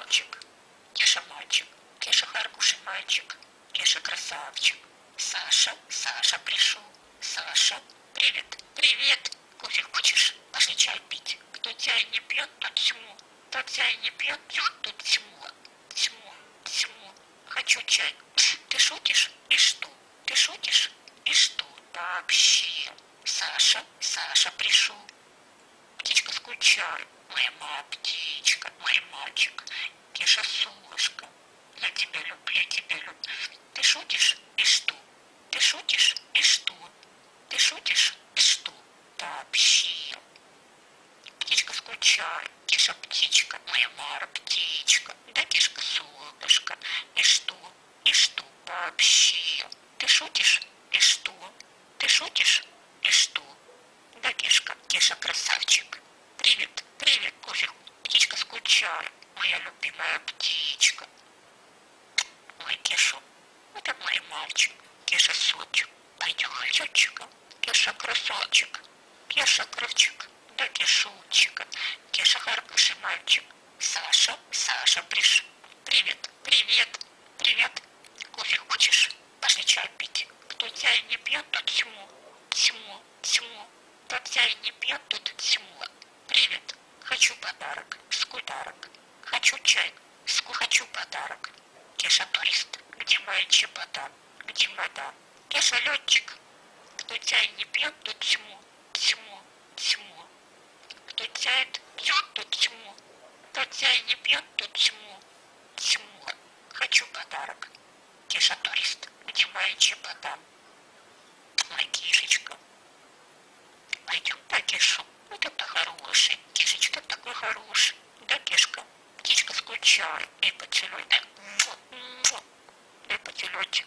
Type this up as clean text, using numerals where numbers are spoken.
мальчик. Кеша мальчик. Кеша хороший мальчик. Кеша красавчик. Саша, Саша пришел. Саша, привет, привет. Кофе хочешь? Пошли чай пить. Кто чай не пьет, тот тьму. Кто чай не пьет, тот тьму. Тьму, тьму. Хочу чай. Ты шутишь? И что? Ты шутишь? И что? Вообще. Саша, Саша пришел. Птичка скучает. Моя мама птичка, мой мальчик. Кеша солнышко. Я тебя люблю, я тебя люблю. Ты шутишь? И что? Ты шутишь? И что? Ты шутишь? И что? Вообще. Птичка скучает. Кеша птичка, моя Мара птичка. Да кишка солнышко. И что? И что? Вообще. Ты шутишь? И что? Ты шутишь? И что? Да кишка, Кеша красавчик. Привет, привет, кофе. Птичка скучает. Моя любимая птичка. Мой Кеша. Это мой мальчик. Кеша сотчик. Пойдем летчика. Кеша красавчик. Кеша кравчик. Да Кешучика. Кеша хороший мальчик. Саша, Саша пришел. Привет, привет, привет. Кофе хочешь? Пошли чай пить. Кто чай не пьет, тот тьму. Тьму, тьму. Кто чай не пьет, тот тьму. Привет. Хочу подарок. Скударок. Хочу чай. Хочу подарок. Кеша турист. Где моя чебота? Где вода? Кеша летчик. Кто чай не пьет, тот тьму. Тьму, тьму. Кто чай пьет, тот тьму. Кто чай не пьет, тот тьму. Тьму. Хочу подарок. Кеша турист. Где моя чебота? Моя кишечка. Пойдем по Кешу. Вот это хороший. Кишечка такой хороший. Да, Кешка? Птичка скучает. И поцелуй. Да, поцелуйте.